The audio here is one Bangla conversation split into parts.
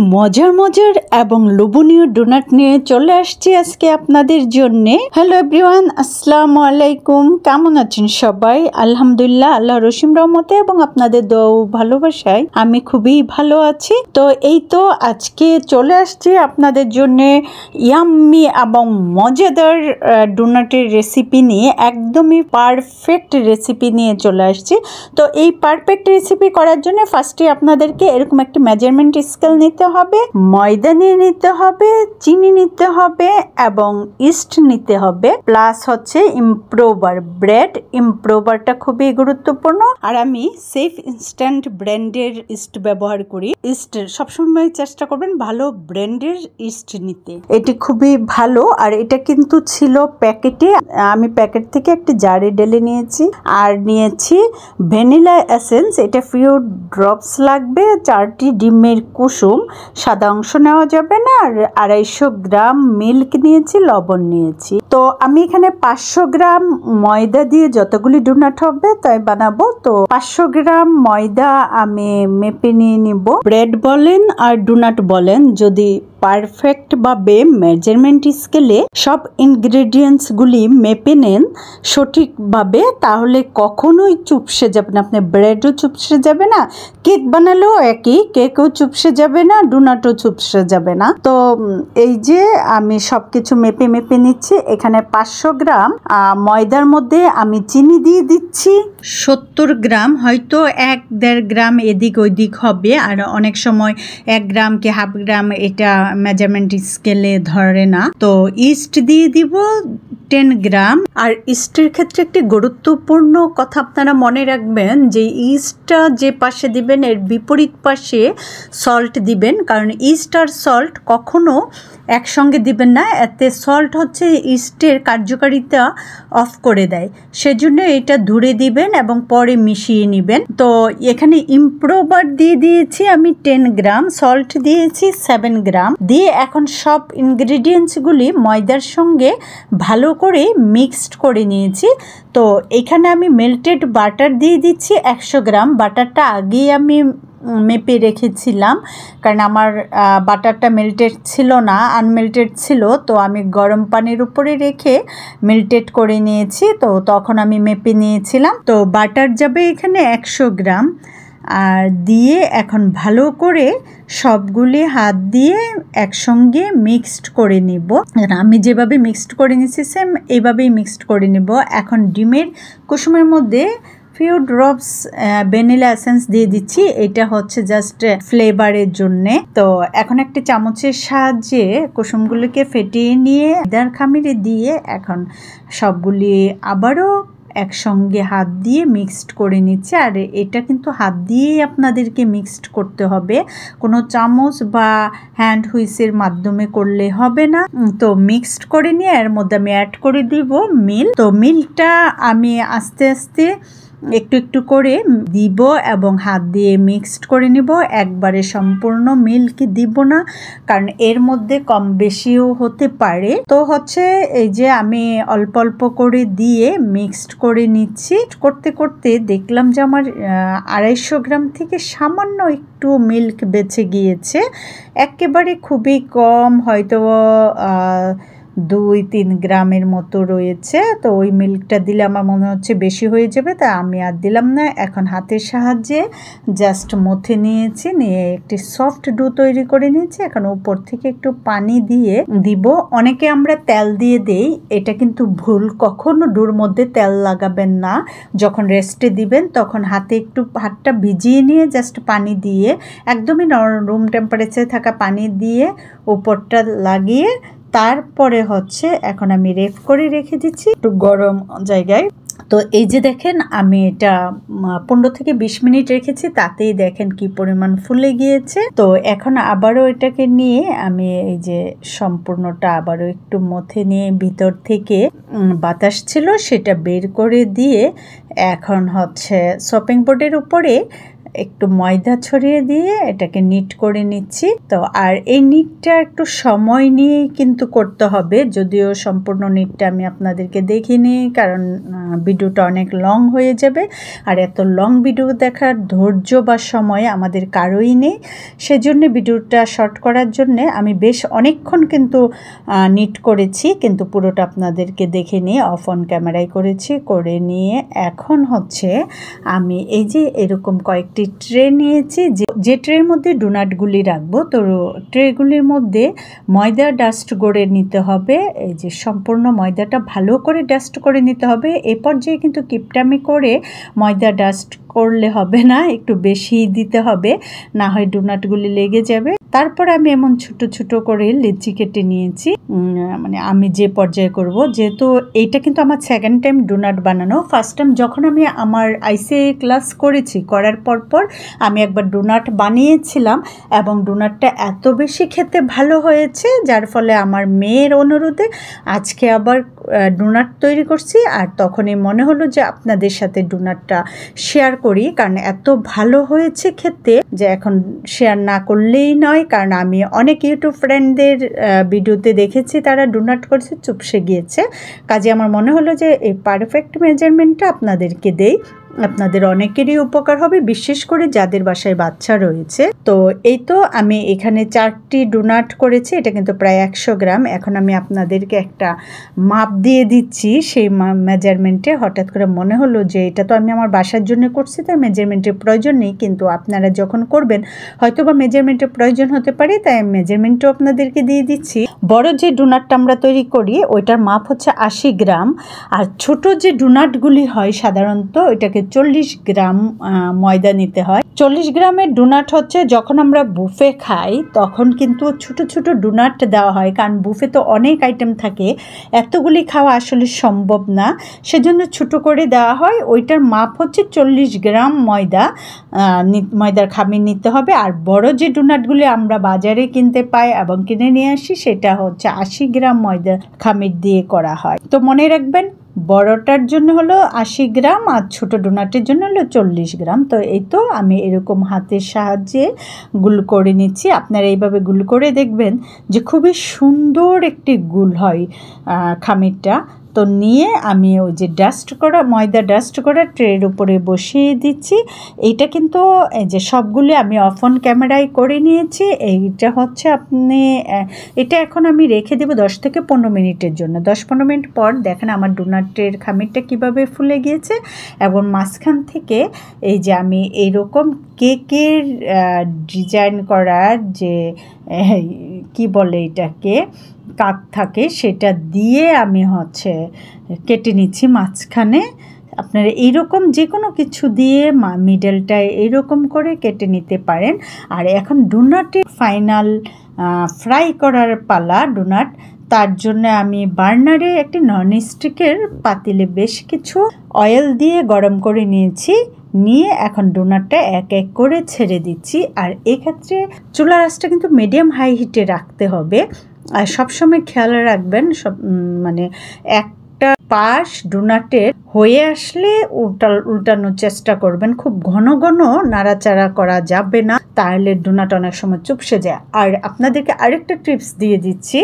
মজার মজার এবং লোভনীয় ডোনাট নিয়ে চলে আসছি আজকে আপনাদের জন্য। হ্যালো এভরিওয়ান, আসসালামু আলাইকুম। কেমন আছেন সবাই? আলহামদুলিল্লাহ, আল্লাহ রহিম রহমতে এবং আপনাদের দোয়া ও ভালোবাসায় আমি খুবই ভালো আছি। তো এই তো আজকে চলে আসছি আপনাদের জন্য ইয়াম্মি এবং মজাদার ডোনাটের রেসিপি নিয়ে, একদমই পারফেক্ট রেসিপি নিয়ে চলে আসছি। তো এই পারফেক্ট রেসিপি করার জন্য ফার্স্টে আপনাদেরকে এরকম একটা মেজারমেন্ট স্কেল নিতে হবে, ময়দা নিয়ে নিতে হবে, চিনি নিতে হবে এবং ইস্ট নিতে হবে, প্লাস হচ্ছে ইমপ্রোভার ব্রেড। ইমপ্রোভারটা খুবই গুরুত্বপূর্ণ, আর আমি সেফ ইনস্ট্যান্ট ব্র্যান্ডের ইস্ট ব্যবহার করি। ইস্ট সবসময় চেষ্টা করবেন ভালো ব্র্যান্ডের ইস্ট নিতে, এটি খুবই ভালো। আর এটা কিন্তু ছিল প্যাকেটে, আমি প্যাকেট থেকে একটি জারে ঢেলে নিয়েছি। আর নিয়েছি ভ্যানিলা এসেন্স, এটা ফিউ ড্রপস লাগবে। 4টি ডিমের কুসুম, সাদা অংশ নেওয়া যাবে না। আর 250 গ্রাম মিল্ক নিয়েছি, লবণ নিয়েছি। তো আমি এখানে 500 গ্রাম ময়দা দিয়ে যতগুলি ডোনাট হবে তাই বানাবো। তো 500 গ্রাম ময়দা আমি মেপে নিয়ে নিব। ব্রেড বলেন আর ডোনাট বলেন, যদি পারফেক্ট ভাবে মেজারমেন্ট স্কেলে সব ইনগ্রেডিয়েন্টস গুলি মেপে নেন সঠিকভাবে, তাহলে কখনোই চুপসে যাবে না। আপনি ব্রেডও চুপসে যাবে না, কেক বানালেও একই, কেকও চুপসে যাবে না, ডোনাটও চুপসে যাবে না। তো এই যে আমি সবকিছু মেপে মেপে নিচ্ছি। এখানে 500 গ্রাম ময়দার মধ্যে আমি চিনি দিয়ে দিচ্ছি 70 গ্রাম, হয়তো 1-1.5 গ্রাম এদিক ওইদিক হবে। আর অনেক সময় 1 গ্রাম কি হাফ গ্রাম এটা মেজারমেন্ট স্কেলে ধরে না। তো ইস্ট দিয়ে দিব 10 গ্রাম। আর ইস্টের ক্ষেত্রে একটি গুরুত্বপূর্ণ কথা আপনারা মনে রাখবেন, যে ইস্টটা যে পাশে দিবেন এর বিপরীত পাশে সল্ট দিবেন, কারণ ইস্ট আর সল্ট কখনো একসঙ্গে দিবেন না, এতে সল্ট হচ্ছে ইস্টের কার্যকারিতা অফ করে দেয়। সেজন্য এটা দূরে দিবেন এবং পরে মিশিয়ে নেবেন। তো এখানে ইমপ্রোভার দিয়ে দিয়েছি আমি 10 গ্রাম, সল্ট দিয়েছি 7 গ্রাম দিয়ে এখন সব ইনগ্রেডিয়েন্টসগুলি ময়দার সঙ্গে ভালো করে মিক্সড করে নিয়েছি। তো এখানে আমি মেল্টেড বাটার দিয়ে দিচ্ছি 100 গ্রাম। বাটারটা আগেই আমি মেপে রেখেছিলাম, কারণ আমার বাটারটা মেল্টেড ছিল না, আনমেল্টেড ছিল। তো আমি গরম পানির উপরে রেখে মেল্টেড করে নিয়েছি। তো তখন আমি মেপে নিয়েছিলাম। তো বাটার যাবে এখানে 100 গ্রাম আর দিয়ে এখন ভালো করে সবগুলি হাত দিয়ে একসঙ্গে মিক্সড করে নিব। আমি যেভাবে মিক্সড করে নিচ্ছি সেম এইভাবেই মিক্সড করে নিব। এখন ডিমের কুসুমের মধ্যে ফিউ ড্রপস ভ্যানিলা এসেন্স দিয়ে দিচ্ছি, এটা হচ্ছে জাস্ট ফ্লেভারের জন্যে। তো এখন একটা চামচের সাহায্যে কুসুমগুলিকে ফেটিয়ে নিয়ে ময়দার খামিরে দিয়ে এখন সবগুলি আবারও একসঙ্গে হাত দিয়ে মিক্সড করে নিচ্ছে। আর এটা কিন্তু হাত দিয়েই আপনাদেরকে মিক্সড করতে হবে, কোনো চামচ বা হ্যান্ড হুইসের মাধ্যমে করলে হবে না। তো মিক্সড করে নিয়ে এর মধ্যে আমি অ্যাড করে দিব মিল্ক। তো মিল্কটা আমি আস্তে আস্তে একটু একটু করে দিব এবং হাত দিয়ে মিক্সড করে নিব। একবারে সম্পূর্ণ মিল্ক দিব না, কারণ এর মধ্যে কম বেশিও হতে পারে। তো হচ্ছে এই যে আমি অল্প অল্প করে দিয়ে মিক্সড করে নিচ্ছি। করতে করতে দেখলাম যে আমার 250 গ্রাম থেকে সামান্য একটু মিল্ক বেঁচে গিয়েছে, একেবারে খুবই কম, হয়তো 2-3 গ্রামের মতো রয়েছে। তো ওই মিল্কটা দিলে আমার মনে হচ্ছে বেশি হয়ে যাবে, তাই আমি আর দিলাম না। এখন হাতের সাহায্যে জাস্ট মথে নিয়েছি, নিয়ে একটি সফট ডো তৈরি করে নিয়েছি। এখন উপর থেকে একটু পানি দিয়ে দিব। অনেকে আমরা তেল দিয়ে দেই, এটা কিন্তু ভুল। কখনো ডোর মধ্যে তেল লাগাবেন না। যখন রেস্টে দিবেন তখন হাতটা ভিজিয়ে নিয়ে জাস্ট পানি দিয়ে, একদমই রুম টেম্পারেচারে থাকা পানি দিয়ে উপরটা লাগিয়ে তারপরে হচ্ছে এখন আমি রেফ করে রেখে দিচ্ছি একটু গরম জায়গায়। তো এই যে দেখেন আমি এটা 15 থেকে 20 মিনিট রেখেছি, তাতেই দেখেন কি পরিমাণ ফুলে গিয়েছে। তো এখন আবারও এটাকে নিয়ে আমি এই যে সম্পূর্ণটা আবারও একটু মথে নিয়ে ভিতর থেকে বাতাস ছিল সেটা বের করে দিয়ে এখন হচ্ছে শপিং বোর্ডের উপরে একটু ময়দা ছড়িয়ে দিয়ে এটাকে নিট করে নিচ্ছি। তো আর এই নিটটা একটু সময় নিয়েই কিন্তু করতে হবে, যদিও সম্পূর্ণ নিটটা আমি আপনাদেরকে দেখিনি, কারণ ভিডিওটা অনেক লং হয়ে যাবে। আর এত লং ভিডিও দেখার ধৈর্য বা সময় আমাদের কারোই নেই। সেজন্য ভিডিওটা শর্ট করার জন্যে আমি বেশ অনেকক্ষণ কিন্তু নিট করেছি, কিন্তু পুরোটা আপনাদেরকে দেখে নিয়ে অফ অন ক্যামেরায় করেছি। করে নিয়ে এখন হচ্ছে আমি এই যে এরকম কয়েকটি ট্রে নিয়েছি, যে ট্রের মধ্যে ডোনাটগুলি রাখবো। তো ট্রেগুলির মধ্যে ময়দা ডাস্ট করে নিতে হবে। এই যে সম্পূর্ণ ময়দাটা ভালো করে ডাস্ট করে নিতে হবে। এ পর্যায়ে কিন্তু কিপটামি করে ময়দা ডাস্ট করলে হবে না, একটু বেশি দিতে হবে, না হয় ডোনাটগুলি লেগে যাবে। তারপর আমি এমন ছোট ছোট করে লিচি কেটে নিয়েছি, মানে আমি যে পর্যায়ে করব, যেহেতু এইটা কিন্তু আমার সেকেন্ড টাইম ডোনাট বানানো। ফার্স্ট টাইম যখন আমি আমার আইসিআই ক্লাস করেছি, করার পর আমি একবার ডোনাট বানিয়েছিলাম এবং ডোনাটটা এত বেশি খেতে ভালো হয়েছে, যার ফলে আমার মেয়ের অনুরোধে আজকে আবার ডোনাট তৈরি করছি। আর তখনই মনে হলো যে আপনাদের সাথে ডোনাটটা শেয়ার করি, কারণ এত ভালো হয়েছে খেতে যে এখন শেয়ার না করলেই নয়। কারণ আমি অনেক ইউটিউব ফ্রেন্ডদের ভিডিওতে দেখেছি তারা ডোনাট করছে, চুপসে গিয়েছে। কাজে আমার মনে হলো যে এই পারফেক্ট মেজারমেন্টটা আপনাদেরকে দেই, আপনাদের অনেকেরই উপকার হবে, বিশেষ করে যাদের বাসায় বাচ্চা রয়েছে। তো এই তো আমি এখানে 4টি ডোনাট করেছি, এটা কিন্তু প্রায় 100 গ্রাম। এখন আমি আপনাদেরকে একটা মাপ দিয়ে দিচ্ছি সেই মেজারমেন্টে। হঠাৎ করে মনে হলো যে এটা তো আমি আমার বাসার জন্য করছি, তাই মেজারমেন্টের প্রয়োজন নেই, কিন্তু আপনারা যখন করবেন হয়তো বা মেজারমেন্টের প্রয়োজন হতে পারে, তাই আমি মেজারমেন্টও আপনাদেরকে দিয়ে দিচ্ছি। বড় যে ডোনাটটা আমরা তৈরি করি ওইটার মাপ হচ্ছে 80 গ্রাম, আর ছোট যে ডোনাটগুলি হয় সাধারণত ওইটাকে 40 গ্রাম ময়দা নিতে হয়। 40 গ্রামের ডোনাট হচ্ছে যখন আমরা বুফে খাই তখন কিন্তু ছোট ছোট ডোনাট দেওয়া হয়, কারণ বুফে তো অনেক আইটেম থাকে, এতগুলি খাওয়া আসলে সম্ভব না, সেজন্য ছোট করে দেওয়া হয়। ওইটার মাপ হচ্ছে 40 গ্রাম ময়দার খামির নিতে হবে। আর বড় যে ডোনাটগুলি আমরা বাজারে কিনতে পাই এবং কিনে নিয়ে আসি সেটা হচ্ছে 80 গ্রাম ময়দা খামির দিয়ে করা হয়। তো মনে রাখবেন, বড়টার জন্য হলো 80 গ্রাম আর ছোট ডোনাটের জন্য হলো 40 গ্রাম। তো এই তো আমি এরকম হাতের সাহায্যে গুল করে নিচ্ছি। আপনারা এইভাবে গুল করে দেখবেন যে খুবই সুন্দর একটি গুল হয় খামিরটা। তো নিয়ে আমি ওই যে ময়দা ডাস্ট করা ট্রের উপরে বসিয়ে দিচ্ছি। এইটা কিন্তু এই যে সবগুলো আমি অফ অন ক্যামেরায় করে নিয়েছি। এইটা হচ্ছে এটা এখন আমি রেখে দেবো 10 থেকে 15 মিনিটের জন্য। 10-15 মিনিট পর দেখেন আমার ডোনাটের খামিরটা কিভাবে ফুলে গিয়েছে, এবং মাঝখান থেকে এই যে আমি এইরকম কেকের ডিজাইন করার যে কি বলে এটাকে কাক থাকে, সেটা দিয়ে আমি হচ্ছে কেটে নিচ্ছি মাঝখানে। আপনারা এইরকম যে কোনো কিছু দিয়ে মিডলটায় এইরকম করে কেটে নিতে পারেন। আর এখন ডোনাটের ফাইনাল ফ্রাই করার পালা ডোনাট। তার জন্য আমি বার্নারে একটি ননস্টিকের পাতিলে বেশ কিছু অয়েল দিয়ে গরম করে নিয়েছি। নিয়ে এখন ডোনাটটা এক এক করে ছেড়ে দিচ্ছি। আর এক্ষেত্রে চুলার আঁচটা কিন্তু মিডিয়াম হাই হিটে রাখতে হবে। আর সবসময় খেয়াল রাখবেন মানে একটা পাশ ডোনাটের হয়ে আসলে উল্টানোর চেষ্টা করবেন। খুব ঘন ঘন নাড়াচাড়া করা যাবে না, তাহলে ডোনাট অনেক সময় চুপসে যায়। আর আপনাদেরকে আরেকটা টিপস দিয়ে দিচ্ছি,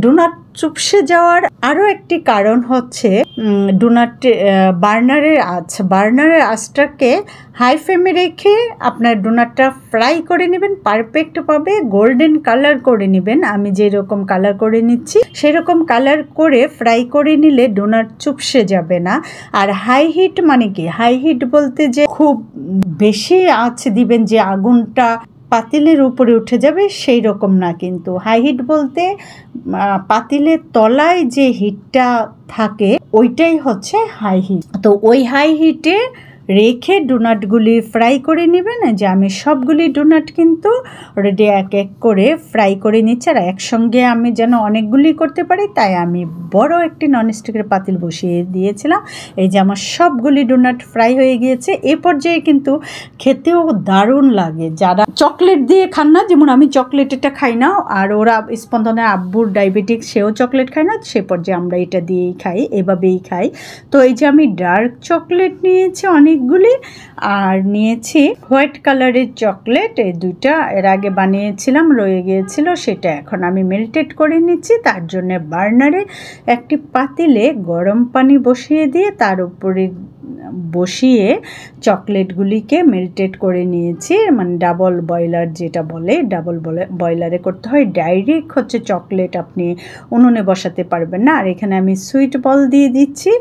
ডোনাট চুপসে যাওয়ার আরও একটি কারণ হচ্ছে বার্নারের আঁচটাকে হাই ফ্লেমে রেখে আপনার ডোনাটটা ফ্রাই করে নেবেন, পারফেক্টভাবে গোল্ডেন কালার করে নেবেন। আমি যেরকম কালার করে নিচ্ছি সেরকম কালার করে ফ্রাই করে নিলে ডোনাট চুপসে যাবে না। আর হাই হিট মানে কি, হাই হিট বলতে যে খুব বেশি আঁচ দিবেন যে আগুনটা পাতিলের উপরে উঠে যাবে সেই রকম না, কিন্তু হাই হিট বলতে পাতিলের তলায় যে হিটটা থাকে ওইটাই হচ্ছে হাই হিট। তো ওই হাই হিটে রেখে ডোনাটগুলি ফ্রাই করে নেবেন। যে আমি সবগুলি ডোনাট কিন্তু অলরেডি এক এক করে ফ্রাই করে নিচ্ছি। আর একসঙ্গে আমি যেন অনেকগুলি করতে পারি তাই আমি বড় একটি ননস্টিকের পাতিল বসিয়ে দিয়েছিলাম। এই যে আমার সবগুলি ডোনাট ফ্রাই হয়ে গিয়েছে। এ পর্যায়ে কিন্তু খেতেও দারুণ লাগে। যারা চকলেট দিয়ে খান না, যেমন আমি চকলেট এটা খাই না, আর ওরা স্পন্দনের আব্বুর ডায়াবেটিক, সেও চকলেট খায় না, সে পর্যায়ে আমরা এটা দিয়েই খাই, এভাবেই খাই। তো এই যে আমি ডার্ক চকলেট নিয়েছি অনেক অনেকগুলি। আর নিয়েছি হোয়াইট কালারের চকলেট, এই দুইটা এর আগে বানিয়েছিলাম, রয়ে গিয়েছিল, সেটা এখন আমি মেল্টেড করে নিচ্ছি। তার জন্য বার্নারে একটি পাতিলে গরম পানি বসিয়ে দিয়ে তার উপরে বসিয়ে চকলেটগুলিকে মেল্টেড করে নিয়েছি। মানে ডাবল বয়লার যেটা বলে, ডাবল বয়লারে করতে হয়। ডাইরেক্ট হচ্ছে চকলেট আপনি উনুনে বসাতে পারবেন না। আর এখানে আমি সুইট বল দিয়ে দিচ্ছি,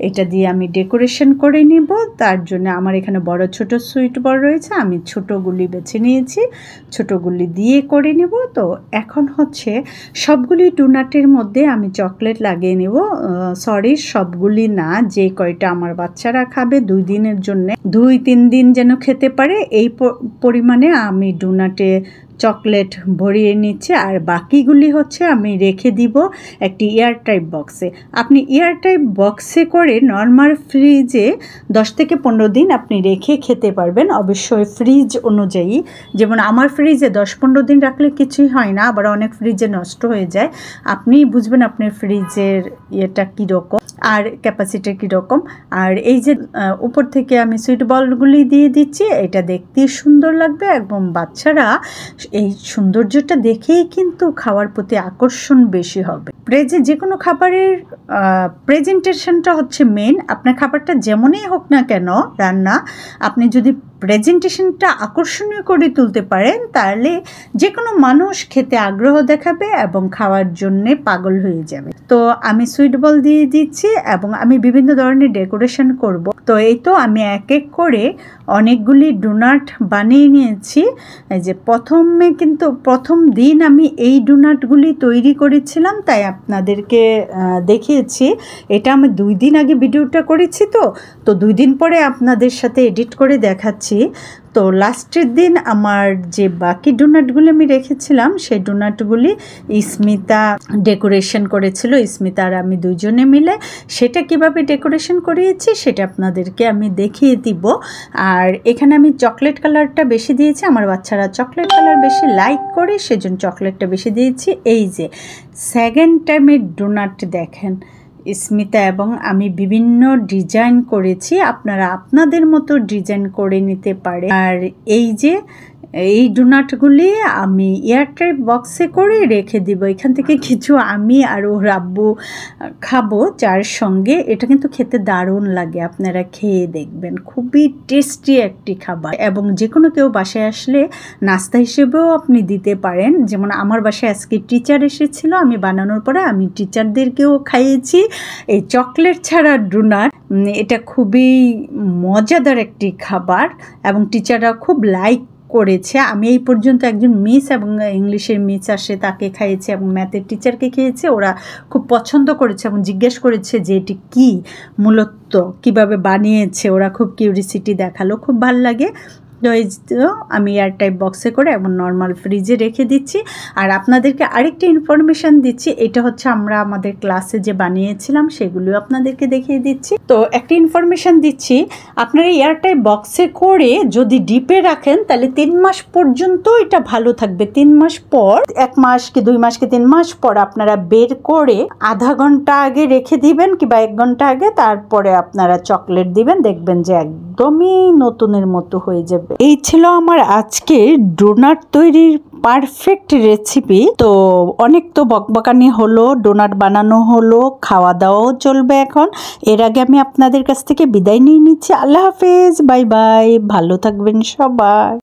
এটা দিয়ে আমি ডেকোরেশন করে নিব। তার জন্য আমার এখানে বড় ছোট সুইট বল রয়েছে, আমি ছোটোগুলি বেছে নিয়েছি, ছোটোগুলি দিয়ে করে নেব। তো এখন হচ্ছে সবগুলি ডোনাটের মধ্যে আমি চকলেট লাগিয়ে নেব। সরি, সবগুলি না, যে কয়টা আমার বাচ্চারা খাবে 2 দিনের জন্য, 2-3 দিন যেন খেতে পারে এই পরিমাণে আমি ডোনাটে চকলেট ভরিয়ে নিচ্ছি। আর বাকিগুলি হচ্ছে আমি রেখে দিব একটি এয়ারটাইট বক্সে। আপনি এয়ারটাইট বক্সে করে নর্মাল ফ্রিজে 10 থেকে 15 দিন আপনি রেখে খেতে পারবেন, অবশ্যই ফ্রিজ অনুযায়ী। যেমন আমার ফ্রিজে 10-15 দিন রাখলে কিছুই হয় না, আবার অনেক ফ্রিজে নষ্ট হয়ে যায়। আপনি বুঝবেন আপনার ফ্রিজের ইয়েটা কীরকম আর ক্যাপাসিটি কীরকম। আর এই যে উপর থেকে আমি সুইট বলগুলি দিয়ে দিচ্ছি, এটা দেখতে সুন্দর লাগবে এবং বাচ্চারা এই সৌন্দর্যটা দেখেই কিন্তু খাওয়ার প্রতি আকর্ষণ বেশি হবে। যে কোনো খাবারের প্রেজেন্টেশনটা হচ্ছে মেন। আপনার খাবারটা যেমনই হোক না কেন রান্না, আপনি যদি প্রেজেন্টেশনটা আকর্ষণীয় করে তুলতে পারেন তাহলে যে কোনো মানুষ খেতে আগ্রহ দেখাবে এবং খাওয়ার জন্যে পাগল হয়ে যাবে। তো আমি সুইট বল দিয়ে দিচ্ছি এবং আমি বিভিন্ন ধরনের ডেকোরেশন করব। তো এই তো আমি এক এক করে অনেকগুলি ডোনাট বানিয়ে নিয়েছি। এই যে প্রথম দিন আমি এই ডোনাটগুলি তৈরি করেছিলাম, তাই আপনাদেরকে দেখিয়েছি। এটা আমি 2 দিন আগে ভিডিওটা করেছি, তো 2 দিন পরে আপনাদের সাথে এডিট করে দেখাচ্ছি। তো লাস্টের দিন আমার যে বাকি ডোনাটগুলি আমি রেখেছিলাম, সেই ডোনাটগুলি স্মিতা ডেকোরেশন করেছিল। স্মিতা আর আমি দুজনে মিলে সেটা কিভাবে ডেকোরেশন করিয়েছি সেটা আপনাদেরকে আমি দেখিয়ে দিব। আর এখানে আমি চকলেট কালারটা বেশি দিয়েছি, আমার বাচ্চারা চকলেট কালার বেশি লাইক করে, সেজন্য চকলেটটা বেশি দিয়েছি। এই যে সেকেন্ড টাইমের ডোনাট দেখেন, স্মিতা এবং আমি বিভিন্ন ডিজাইন করেছি, আপনারা আপনাদের মতো ডিজাইন করে নিতে পারে। আর এই যে এই ডোনাটগুলি আমি এয়ারটাইট বক্সে করে রেখে দিব। এখান থেকে কিছু আমি আর ওর আব্বু খাবো চায়ের সঙ্গে। এটা কিন্তু খেতে দারুণ লাগে, আপনারা খেয়ে দেখবেন, খুবই টেস্টি একটি খাবার এবং যে কোনো কেউ বাসায় আসলে নাস্তা হিসেবেও আপনি দিতে পারেন। যেমন আমার বাসায় আজকে টিচার এসেছিল, আমি বানানোর পরে আমি টিচারদেরকেও খাইয়েছি এই চকলেট ছাড়া ডোনাট। এটা খুবই মজাদার একটি খাবার এবং টিচাররা খুব লাইক করেছে। আমি এই পর্যন্ত একজন মিস এবং ইংলিশের মিস আসে তাকে খাইয়েছি এবং ম্যাথের টিচারকে খেয়েছে, ওরা খুব পছন্দ করেছে এবং জিজ্ঞেস করেছে যে এটি কী, মূলত কিভাবে বানিয়েছে, ওরা খুব কিউরিসিটি দেখালো, খুব ভালো লাগে। তো এই আমি এয়ারটাইট বক্সে করে এবং নর্মাল ফ্রিজে রেখে দিচ্ছি। আর আপনাদেরকে আরেকটি ইনফরমেশান দিচ্ছি, এটা হচ্ছে আমরা আমাদের ক্লাসে যে বানিয়েছিলাম সেগুলিও আপনাদেরকে দেখিয়ে দিচ্ছি। তো একটা ইনফরমেশান দিচ্ছি, আপনারা এয়ারটাইট বক্সে করে যদি ডিপে রাখেন তাহলে 3 মাস পর্যন্ত এটা ভালো থাকবে। 3 মাস পর, 1 মাস কি 2 মাস কি 3 মাস পর আপনারা বের করে আধা ঘন্টা আগে রেখে দিবেন কিংবা 1 ঘন্টা আগে, তারপরে আপনারা চকলেট দিবেন, দেখবেন যে একদমই নতুনের মতো হয়ে যাবে। এই ছিল আমার আজকে ডোনাট তৈরির পারফেক্ট রেসিপি। তো অনেক তো বকবকানি হলো, ডোনাট বানানো হলো, খাওয়া দাওয়াও চলবে এখন। এর আগে আমি আপনাদের কাছ থেকে বিদায় নিয়ে নিচ্ছি। আল্লাহ হাফেজ, বাই বাই, ভালো থাকবেন সবাই।